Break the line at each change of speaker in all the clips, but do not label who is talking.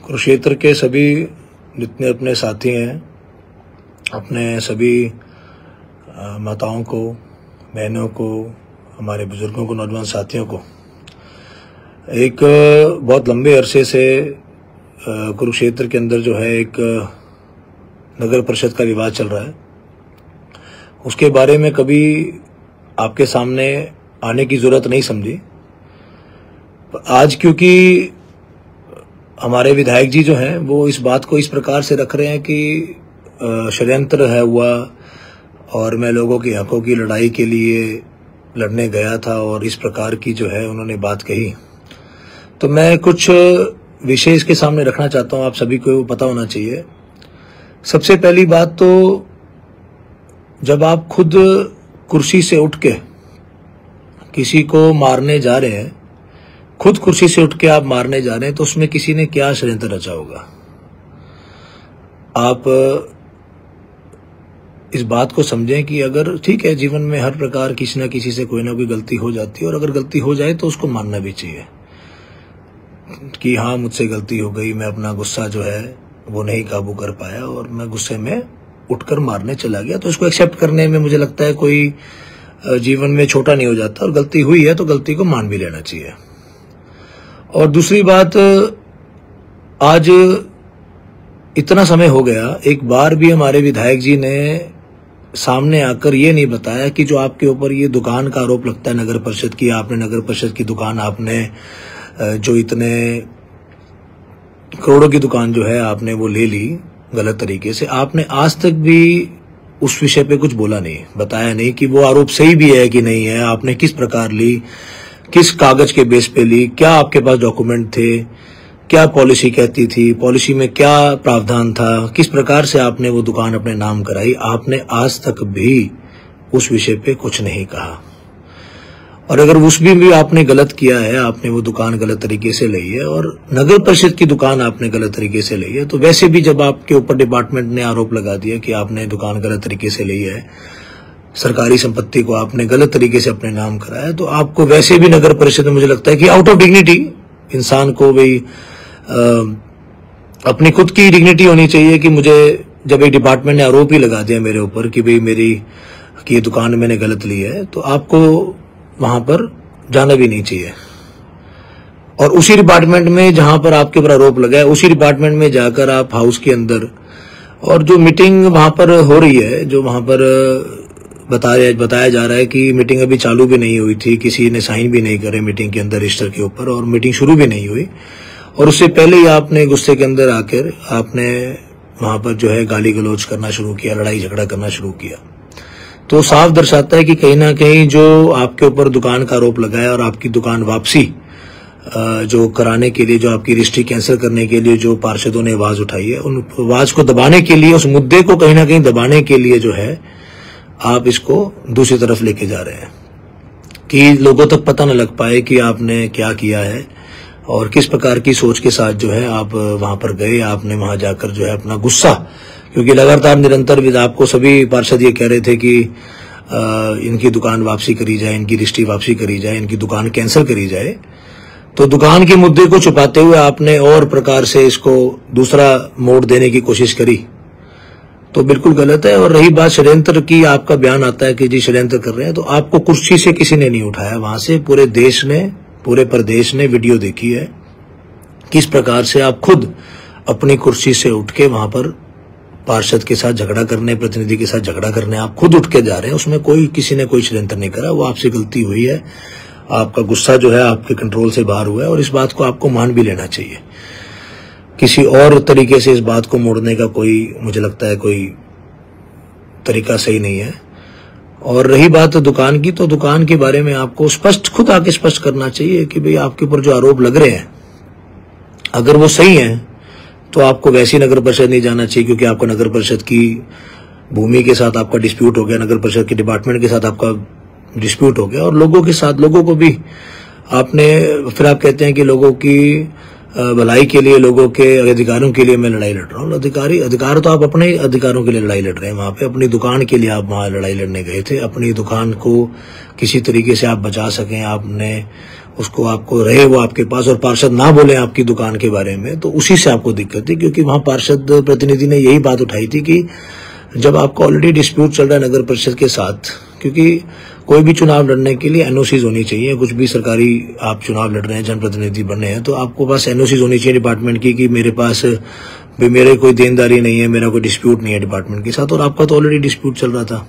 कुरुक्षेत्र के सभी जितने अपने साथी हैं, अपने सभी माताओं को, बहनों को, हमारे बुजुर्गों को, नौजवान साथियों को, एक बहुत लंबे अरसे से कुरुक्षेत्र के अंदर जो है एक नगर परिषद का विवाद चल रहा है। उसके बारे में कभी आपके सामने आने की जरूरत नहीं समझी। आज क्योंकि हमारे विधायक जी जो हैं वो इस बात को इस प्रकार से रख रहे हैं कि षड्यंत्र है हुआ और मैं लोगों के हकों की लड़ाई के लिए लड़ने गया था और इस प्रकार की जो है उन्होंने बात कही, तो मैं कुछ विषय इसके सामने रखना चाहता हूं। आप सभी को पता होना चाहिए। सबसे पहली बात तो जब आप खुद कुर्सी से उठ के किसी को मारने जा रहे हैं, खुद कुर्सी से उठ के आप मारने जा रहे हैं, तो उसमें किसी ने क्या षड्यंत्र रचा होगा। आप इस बात को समझें कि अगर ठीक है, जीवन में हर प्रकार किसी न किसी से कोई ना कोई गलती हो जाती है और अगर गलती हो जाए तो उसको मानना भी चाहिए कि हाँ मुझसे गलती हो गई, मैं अपना गुस्सा जो है वो नहीं काबू कर पाया और मैं गुस्से में उठकर मारने चला गया, तो इसको एक्सेप्ट करने में मुझे लगता है कोई जीवन में छोटा नहीं हो जाता और गलती हुई है तो गलती को मान भी लेना चाहिए। और दूसरी बात, आज इतना समय हो गया, एक बार भी हमारे विधायक जी ने सामने आकर ये नहीं बताया कि जो आपके ऊपर ये दुकान का आरोप लगता है नगर परिषद की, आपने नगर परिषद की दुकान, आपने जो इतने करोड़ों की दुकान जो है आपने वो ले ली गलत तरीके से, आपने आज तक भी उस विषय पे कुछ बोला नहीं, बताया नहीं कि वो आरोप सही भी है कि नहीं है, आपने किस प्रकार ली, किस कागज के बेस पे ली, क्या आपके पास डॉक्यूमेंट थे, क्या पॉलिसी कहती थी, पॉलिसी में क्या प्रावधान था, किस प्रकार से आपने वो दुकान अपने नाम कराई। आपने आज तक भी उस विषय पे कुछ नहीं कहा। और अगर उसमें भी आपने गलत किया है, आपने वो दुकान गलत तरीके से ली है और नगर परिषद की दुकान आपने गलत तरीके से ली है, तो वैसे भी जब आपके ऊपर डिपार्टमेंट ने आरोप लगा दिया कि आपने दुकान गलत तरीके से ली है, सरकारी संपत्ति को आपने गलत तरीके से अपने नाम कराया, तो आपको वैसे भी नगर परिषद में मुझे लगता है कि आउट ऑफ डिग्निटी, इंसान को भी अपनी खुद की डिग्निटी होनी चाहिए कि मुझे जब एक डिपार्टमेंट ने आरोप ही लगा दिया मेरे ऊपर कि भाई मेरी कि ये दुकान मैंने गलत ली है, तो आपको वहां पर जाना भी नहीं चाहिए। और उसी डिपार्टमेंट में जहां पर आपके ऊपर आरोप लगा है, उसी डिपार्टमेंट में जाकर आप हाउस के अंदर, और जो मीटिंग वहां पर हो रही है, जो वहां पर बताया जा रहा है कि मीटिंग अभी चालू भी नहीं हुई थी, किसी ने साइन भी नहीं करे मीटिंग के अंदर रजिस्टर के ऊपर, और मीटिंग शुरू भी नहीं हुई, और उससे पहले ही आपने गुस्से के अंदर आकर आपने वहां पर जो है गाली गलौज करना शुरू किया, लड़ाई झगड़ा करना शुरू किया। तो साफ दर्शाता है कि कहीं ना कहीं जो आपके ऊपर दुकान का आरोप लगाया और आपकी दुकान वापसी जो कराने के लिए, जो आपकी रजिस्ट्री कैंसिल करने के लिए जो पार्षदों ने आवाज उठाई है, उन आवाज को दबाने के लिए, उस मुद्दे को कहीं ना कहीं दबाने के लिए जो है आप इसको दूसरी तरफ लेके जा रहे हैं कि लोगों तक पता न लग पाए कि आपने क्या किया है और किस प्रकार की सोच के साथ जो है आप वहां पर गए। आपने वहां जाकर जो है अपना गुस्सा, क्योंकि लगातार निरंतर आपको सभी पार्षद ये कह रहे थे कि इनकी दुकान वापसी करी जाए, इनकी रजिस्ट्री वापसी करी जाए, इनकी दुकान कैंसिल करी जाए, तो दुकान के मुद्दे को छुपाते हुए आपने और प्रकार से इसको दूसरा मोड़ देने की कोशिश करी, तो बिल्कुल गलत है। और रही बात षड्यंत्र की, आपका बयान आता है कि जी षड्यंत्र कर रहे हैं, तो आपको कुर्सी से किसी ने नहीं उठाया, वहां से पूरे देश ने, पूरे प्रदेश ने वीडियो देखी है किस प्रकार से आप खुद अपनी कुर्सी से उठ के वहां पर पार्षद के साथ झगड़ा करने, प्रतिनिधि के साथ झगड़ा करने आप खुद उठ के जा रहे हैं। उसमें किसी ने कोई षड्यंत्र नहीं करा, वो आपसे गलती हुई है, आपका गुस्सा जो है आपके कंट्रोल से बाहर हुआ है और इस बात को आपको मान भी लेना चाहिए। किसी और तरीके से इस बात को मोड़ने का कोई, मुझे लगता है कोई तरीका सही नहीं है। और रही बात दुकान की, तो दुकान के बारे में आपको खुद आके स्पष्ट करना चाहिए कि भाई आपके ऊपर जो आरोप लग रहे हैं अगर वो सही है तो आपको वैसी नगर परिषद नहीं जाना चाहिए, क्योंकि आपका नगर परिषद की भूमि के साथ आपका डिस्प्यूट हो गया, नगर परिषद के डिपार्टमेंट के साथ आपका डिस्प्यूट हो गया और लोगों के साथ, लोगों को भी आपने, फिर आप कहते हैं कि लोगों की भलाई के लिए, लोगों के अधिकारों के लिए मैं लड़ाई लड़ रहा हूँ। अधिकार तो आप अपने अधिकारों के लिए लड़ाई लड़ रहे हैं। वहां पे अपनी दुकान के लिए आप वहां लड़ाई लड़ने गए थे, अपनी दुकान को किसी तरीके से आप बचा सकें, आपने उसको आपको रहे वो आपके पास और पार्षद ना बोले आपकी दुकान के बारे में, तो उसी से आपको दिक्कत थी। क्योंकि वहां पार्षद प्रतिनिधि ने यही बात उठाई थी कि जब आपका ऑलरेडी डिस्प्यूट चल रहा है नगर परिषद के साथ, क्योंकि कोई भी चुनाव लड़ने के लिए एनओसीज होनी चाहिए, कुछ भी सरकारी आप चुनाव लड़ रहे हैं, जनप्रतिनिधि बन रहे हैं, तो आपको पास एनओसीज होनी चाहिए डिपार्टमेंट की कि मेरे पास मेरे कोई देनदारी नहीं है, मेरा कोई डिस्प्यूट नहीं है डिपार्टमेंट के साथ, और आपका तो ऑलरेडी डिस्प्यूट चल रहा था।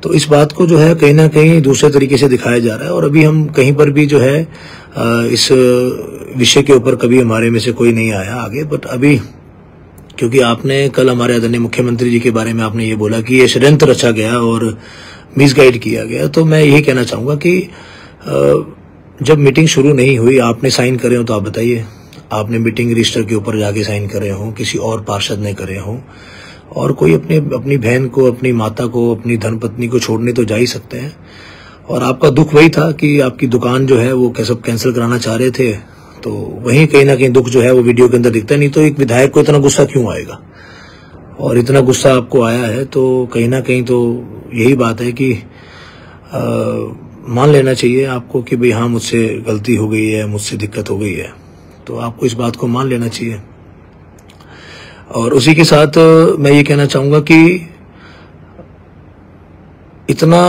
तो इस बात को जो है कहीं ना कहीं दूसरे तरीके से दिखाया जा रहा है। और अभी हम कहीं पर भी जो है इस विषय के ऊपर कभी हमारे में से कोई नहीं आया आगे, बट अभी क्योंकि आपने कल हमारे आदरणीय मुख्यमंत्री जी के बारे में आपने ये बोला कि ये षड्यंत्र रचा गया और मिसगाइड किया गया, तो मैं यही कहना चाहूंगा कि जब मीटिंग शुरू नहीं हुई, आपने साइन करे हो तो आप बताइए, आपने मीटिंग रजिस्टर के ऊपर जाके साइन करे हो, किसी और पार्षद ने करे हो, और कोई अपनी बहन को, अपनी माता को, अपनी धर्मपत्नी को छोड़ने तो जा ही सकते हैं। और आपका दुख वही था कि आपकी दुकान जो है वो सब कैंसिल कराना चाह रहे थे, तो वहीं कहीं ना कहीं दुख जो है वो वीडियो के अंदर दिखता है। नहीं तो एक विधायक को इतना गुस्सा क्यों आएगा, और इतना गुस्सा आपको आया है तो कहीं ना कहीं तो यही बात है कि मान लेना चाहिए आपको कि भाई हाँ, मुझसे गलती हो गई है, मुझसे दिक्कत हो गई है, तो आपको इस बात को मान लेना चाहिए। और उसी के साथ मैं ये कहना चाहूंगा कि इतना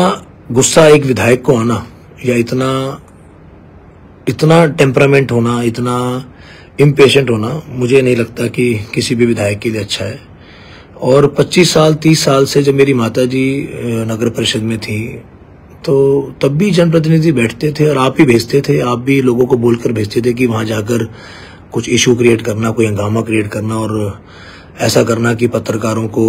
गुस्सा एक विधायक को आना, या इतना टेम्परामेंट होना, इतना इम्पेशेंट होना, मुझे नहीं लगता कि किसी भी विधायक के लिए अच्छा है। और 25 साल 30 साल से जब मेरी माता जी नगर परिषद में थी, तो तब भी जनप्रतिनिधि बैठते थे और आप ही भेजते थे, आप भी लोगों को बोलकर भेजते थे कि वहां जाकर कुछ इशू क्रिएट करना, कोई हंगामा क्रिएट करना, और ऐसा करना कि पत्रकारों को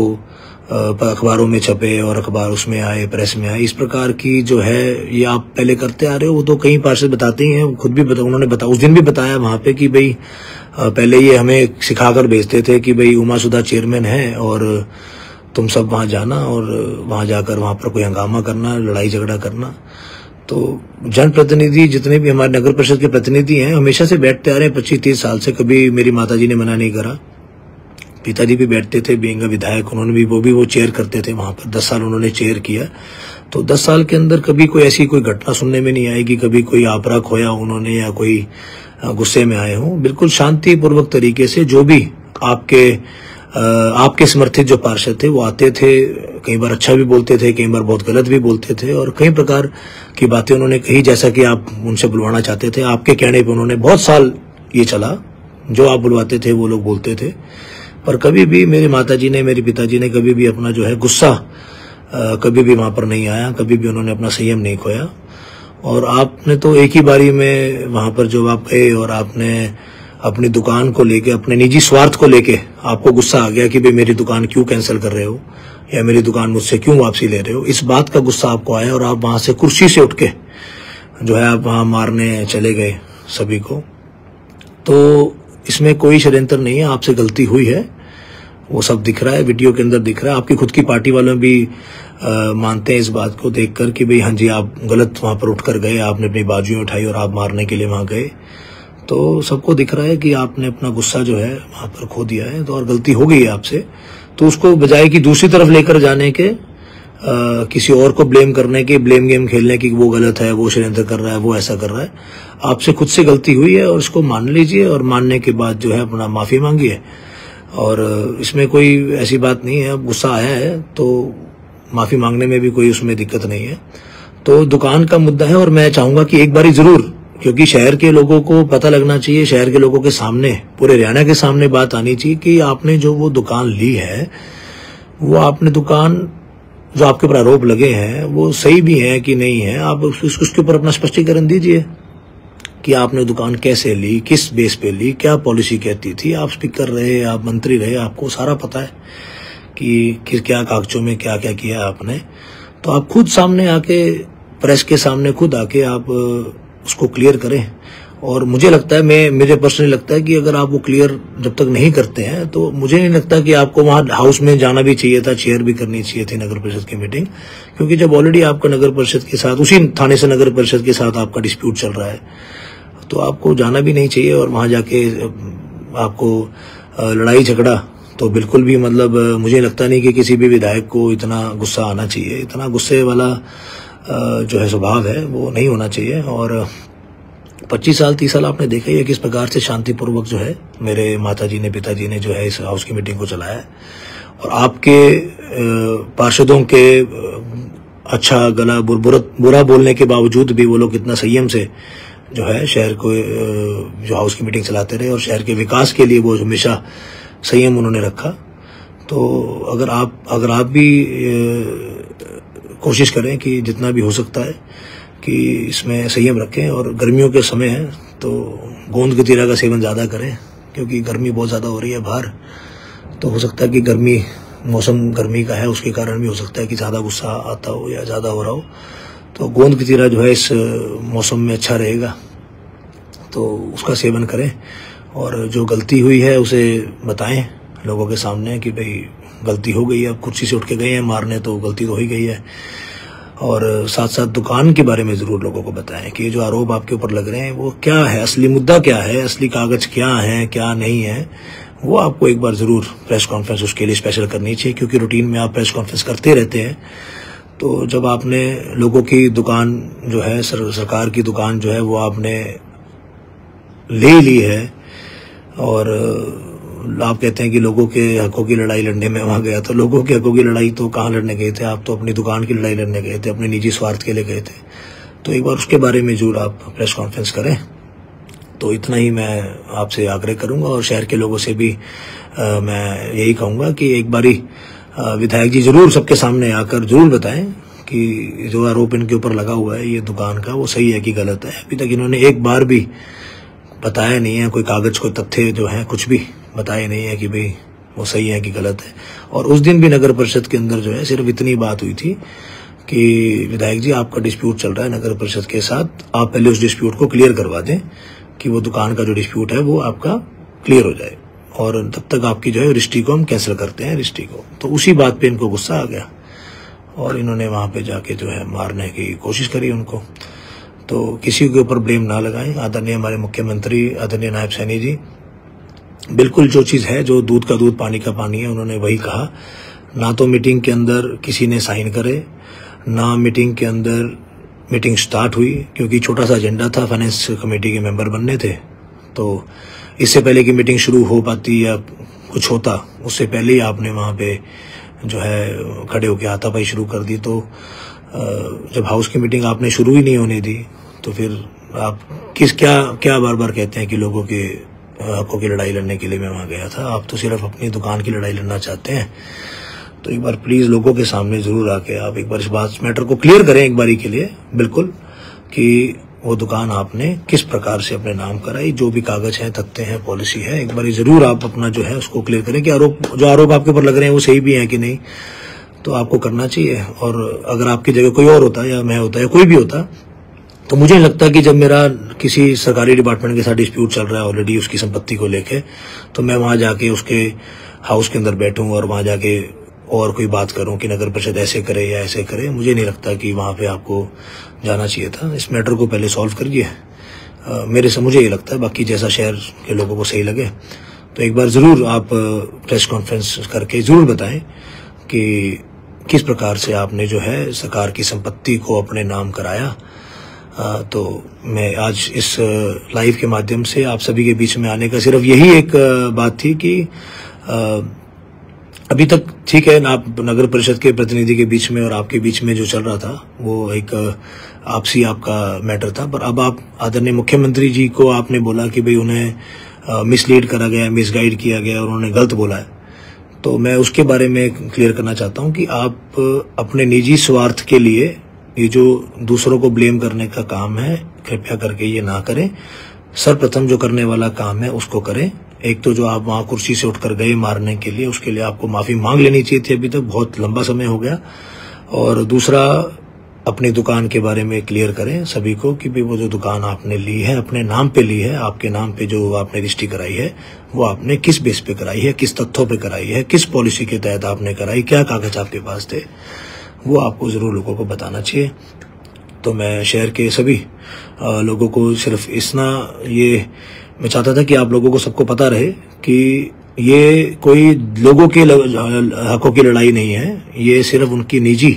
अखबारों में छपे और अखबार उसमें आए, प्रेस में आए। इस प्रकार की जो है ये आप पहले करते आ रहे हो। वो तो कई पार्षद बताते ही हैं, खुद भी उन्होंने उस दिन भी बताया वहां पे कि भाई पहले ये हमें सिखाकर भेजते थे कि भाई उमा सुधा चेयरमैन है और तुम सब वहां जाना और वहां जाकर वहां पर कोई हंगामा करना, लड़ाई झगड़ा करना। तो जनप्रतिनिधि जितने भी हमारे नगर परिषद के प्रतिनिधि हैं हमेशा से बैठते आ रहे हैं 25-30 साल से, कभी मेरी माताजी ने मना नहीं करा। पिताजी भी बैठते थे, बीइंग विधायक, उन्होंने भी वो चेयर करते थे वहां पर, 10 साल उन्होंने चेयर किया। तो 10 साल के अंदर कभी कोई ऐसी कोई घटना सुनने में नहीं आएगी, कभी कोई आपरा खोया उन्होंने या कोई गुस्से में आए हों। बिल्कुल शांतिपूर्वक तरीके से जो भी आपके समर्थित जो पार्षद थे वो आते थे, कई बार अच्छा भी बोलते थे, कई बार बहुत गलत भी बोलते थे, और कई प्रकार की बातें उन्होंने कही जैसा कि आप उनसे बुलवाना चाहते थे। आपके कहने पे उन्होंने बहुत साल ये चला, जो आप बुलवाते थे वो लोग बोलते थे। पर कभी भी मेरी माताजी ने, मेरे पिताजी ने कभी भी अपना जो है गुस्सा कभी भी वहां पर नहीं आया, कभी भी उन्होंने अपना संयम नहीं खोया। और आपने तो एक ही बारी में वहां पर जब आप गए और आपने अपनी दुकान को लेके, अपने निजी स्वार्थ को लेके आपको गुस्सा आ गया कि भाई मेरी दुकान क्यों कैंसिल कर रहे हो या मेरी दुकान मुझसे क्यों वापसी ले रहे हो, इस बात का गुस्सा आपको आया और आप वहां से कुर्सी से उठ के जो है आप वहां मारने चले गए सभी को। तो इसमें कोई षड्यंत्र नहीं है, आपसे गलती हुई है, वो सब दिख रहा है, वीडियो के अंदर दिख रहा है। आपकी खुद की पार्टी वालों भी मानते हैं इस बात को देखकर कि भाई हाँ जी आप गलत वहां पर उठकर गए, आपने अपनी बाजुएं उठाई और आप मारने के लिए वहां गए। तो सबको दिख रहा है कि आपने अपना गुस्सा जो है वहां पर खो दिया है, तो और गलती हो गई है आपसे। तो उसको बजाय कि दूसरी तरफ लेकर जाने के, किसी और को ब्लेम करने के, ब्लेम गेम खेलने की, वो गलत है, वो षड्यंत्र कर रहा है, वो ऐसा कर रहा है, आपसे खुद से गलती हुई है और इसको मान लीजिए और मानने के बाद जो है अपना माफी मांगिए। और इसमें कोई ऐसी बात नहीं है, अब गुस्सा आया है तो माफी मांगने में भी कोई उसमें दिक्कत नहीं है। तो दुकान का मुद्दा है और मैं चाहूंगा कि एक बारी जरूर, क्योंकि शहर के लोगों को पता लगना चाहिए, शहर के लोगों के सामने, पूरे हरियाणा के सामने बात आनी चाहिए कि आपने जो वो दुकान ली है, वो आपने दुकान जो आपके ऊपर आरोप लगे हैं वो सही भी है कि नहीं है, आप उसके ऊपर अपना स्पष्टीकरण दीजिए कि आपने दुकान कैसे ली, किस बेस पे ली, क्या पॉलिसी कहती थी। आप स्पीकर रहे, आप मंत्री रहे, आपको सारा पता है कि क्या कागजों में क्या क्या किया आपने। तो आप खुद सामने आके, प्रेस के सामने खुद आके आप उसको क्लियर करें। और मुझे लगता है, मुझे पर्सनली लगता है कि अगर आप वो क्लियर जब तक नहीं करते हैं तो मुझे नहीं लगता कि आपको वहां हाउस में जाना भी चाहिए था, चेयर भी करनी चाहिए थी नगर परिषद की मीटिंग। क्योंकि जब ऑलरेडी आपका नगर परिषद के साथ, उसी थाने से नगर परिषद के साथ आपका डिस्प्यूट चल रहा है, तो आपको जाना भी नहीं चाहिए। और वहां जाके आपको लड़ाई झगड़ा तो बिल्कुल भी, मतलब मुझे लगता नहीं कि किसी भी विधायक को इतना गुस्सा आना चाहिए। इतना गुस्से वाला जो है स्वभाव है वो नहीं होना चाहिए। और 25 साल 30 साल आपने देखा ही है किस प्रकार से शांतिपूर्वक जो है मेरे माताजी ने पिताजी ने जो है इस हाउस की मीटिंग को चलाया है। और आपके पार्षदों के अच्छा गला बुरा बोलने के बावजूद भी वो लोग इतना संयम से जो है शहर को जो हाउस की मीटिंग चलाते रहे और शहर के विकास के लिए वो हमेशा संयम उन्होंने रखा। तो अगर आप भी कोशिश करें कि जितना भी हो सकता है कि इसमें संयम रखें, और गर्मियों के समय है तो गोंद कतीरा का सेवन ज़्यादा करें क्योंकि गर्मी बहुत ज़्यादा हो रही है बाहर। तो हो सकता है कि मौसम गर्मी का है, उसके कारण भी हो सकता है कि ज़्यादा गुस्सा आता हो या ज़्यादा हो रहा हो। तो गोंद कतीरा जो है इस मौसम में अच्छा रहेगा, तो उसका सेवन करें। और जो गलती हुई है उसे बताएं लोगों के सामने कि भाई गलती हो गई है, अब कुर्सी से उठ के गए हैं मारने तो गलती तो हो ही गई है। और साथ साथ दुकान के बारे में ज़रूर लोगों को बताएं कि जो आरोप आपके ऊपर लग रहे हैं वो क्या है, असली मुद्दा क्या है, असली कागज क्या है क्या नहीं है। वो आपको एक बार ज़रूर प्रेस कॉन्फ्रेंस उसके लिए स्पेशल करनी चाहिए, क्योंकि रूटीन में आप प्रेस कॉन्फ्रेंस करते रहते हैं। तो जब आपने लोगों की दुकान जो है सरकार की दुकान जो है वो आपने ले ली है और आप कहते हैं कि लोगों के हकों की लड़ाई लड़ने में वहां गया, तो लोगों के हकों की लड़ाई तो कहाँ लड़ने गए थे, आप तो अपनी दुकान की लड़ाई लड़ने गए थे, अपने निजी स्वार्थ के लिए गए थे। तो एक बार उसके बारे में जरूर आप प्रेस कॉन्फ्रेंस करें। तो इतना ही मैं आपसे आग्रह करूंगा और शहर के लोगों से भी मैं यही कहूंगा कि एक बारी विधायक जी जरूर सबके सामने आकर जरूर बताएं कि जो आरोप इनके ऊपर लगा हुआ है ये दुकान का, वो सही है कि गलत है। अभी तक इन्होंने एक बार भी बताया नहीं है, कोई कागज कोई तथ्य जो है कुछ भी बताए नहीं है कि भाई वो सही है कि गलत है। और उस दिन भी नगर परिषद के अंदर जो है सिर्फ इतनी बात हुई थी कि विधायक जी आपका डिस्प्यूट चल रहा है नगर परिषद के साथ, आप पहले उस डिस्प्यूट को क्लियर करवा दें कि वो दुकान का जो डिस्प्यूट है वो आपका क्लियर हो जाए, और तब तक आपकी जो है रजिस्ट्री को हम कैंसिल करते हैं रजिस्ट्री को। तो उसी बात पे इनको गुस्सा आ गया और इन्होंने वहां पे जाके जो है मारने की कोशिश करी उनको। तो किसी के ऊपर ब्लेम ना लगाएं। आदरणीय हमारे मुख्यमंत्री आदरणीय नायब सैनी जी बिल्कुल जो चीज है, जो दूध का दूध पानी का पानी है, उन्होंने वही कहा। ना तो मीटिंग के अंदर किसी ने साइन करे, ना मीटिंग के अंदर मीटिंग स्टार्ट हुई, क्योंकि छोटा सा एजेंडा था, फाइनेंस कमेटी के मेंबर बनने थे। तो इससे पहले कि मीटिंग शुरू हो पाती या कुछ होता, उससे पहले ही आपने वहां पे जो है खड़े होकर हाथापाई शुरू कर दी। तो जब हाउस की मीटिंग आपने शुरू ही नहीं होने दी तो फिर आप क्या बार बार कहते हैं कि लोगों के हकों की लड़ाई लड़ने के लिए मैं वहां गया था। आप तो सिर्फ अपनी दुकान की लड़ाई लड़ना चाहते हैं। तो एक बार प्लीज लोगों के सामने जरूर आके आप एक बार इस मैटर को क्लियर करें एक बारी के लिए, बिल्कुल, कि वो दुकान आपने किस प्रकार से अपने नाम कराई, जो भी कागज है तथ्य है पॉलिसी है, एक बार जरूर आप अपना जो है उसको क्लियर करें कि जो आरोप आपके ऊपर लग रहे हैं वो सही भी है कि नहीं। तो आपको करना चाहिए। और अगर आपकी जगह कोई और होता या मैं होता या कोई भी होता, तो मुझे नहीं लगता कि जब मेरा किसी सरकारी डिपार्टमेंट के साथ डिस्प्यूट चल रहा है ऑलरेडी उसकी संपत्ति को लेके, तो मैं वहां जाके उसके हाउस के अंदर बैठूं और वहां जाके और कोई बात करूं कि नगर परिषद ऐसे करे या ऐसे करे। मुझे नहीं लगता कि वहां पे आपको जाना चाहिए था। इस मैटर को पहले सॉल्व करिए, मुझे ये लगता है। बाकी जैसा शहर के लोगों को सही लगे तो एक बार जरूर आप प्रेस कॉन्फ्रेंस करके जरूर बताएं कि किस प्रकार से आपने जो है सरकार की संपत्ति को अपने नाम कराया। तो मैं आज इस लाइव के माध्यम से आप सभी के बीच में आने का सिर्फ यही एक बात थी कि अभी तक ठीक है, आप नगर परिषद के प्रतिनिधि के बीच में और आपके बीच में जो चल रहा था वो एक आपसी आपका मैटर था, पर अब आप आदरणीय मुख्यमंत्री जी को आपने बोला कि भाई उन्हें मिसलीड करा गया, मिसगाइड किया गया और उन्होंने गलत बोला है। तो मैं उसके बारे में क्लियर करना चाहता हूं कि आप अपने निजी स्वार्थ के लिए ये जो दूसरों को ब्लेम करने का काम है, कृपया करके ये ना करें। सर्वप्रथम जो करने वाला काम है उसको करें। एक तो जो आप वहां कुर्सी से उठकर गए मारने के लिए, उसके लिए आपको माफी मांग लेनी चाहिए थी, अभी तक बहुत लंबा समय हो गया। और दूसरा, अपनी दुकान के बारे में क्लियर करें सभी को कि भाई वो जो दुकान आपने ली है अपने नाम पे ली है, आपके नाम पे जो आपने रजिस्ट्री कराई है वो आपने किस बेस पे कराई है, किस तथ्यों पे कराई है, किस पॉलिसी के तहत आपने कराई, क्या कागज आपके पास थे, वो आपको जरूर लोगों को बताना चाहिए। तो मैं शहर के सभी लोगों को सिर्फ ये मैं चाहता था कि आप लोगों को सबको पता रहे कि ये कोई लोगों के हकों की लड़ाई नहीं है, ये सिर्फ उनकी निजी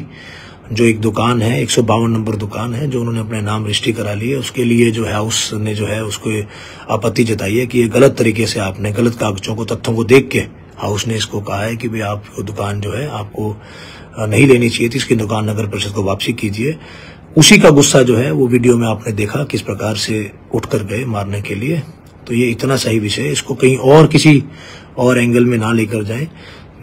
जो एक दुकान है 152 नंबर दुकान है जो उन्होंने अपने नाम रजिस्ट्री करा ली है, उसके लिए जो है हाउस ने जो है उसको आपत्ति जताई है कि ये गलत तरीके से आपने गलत कागजों को तथ्यों को देख के हाउस ने इसको कहा है कि भाई आप दुकान जो है आपको नहीं लेनी चाहिए थी, इसकी दुकान नगर परिषद को वापसी कीजिए। उसी का गुस्सा जो है वो वीडियो में आपने देखा किस प्रकार से उठकर गए मारने के लिए। तो ये इतना सही विषय है, इसको कहीं और किसी और एंगल में ना लेकर जाएं।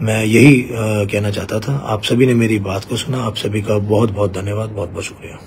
मैं यही कहना चाहता था। आप सभी ने मेरी बात को सुना, आप सभी का बहुत बहुत धन्यवाद, बहुत बहुत शुक्रिया।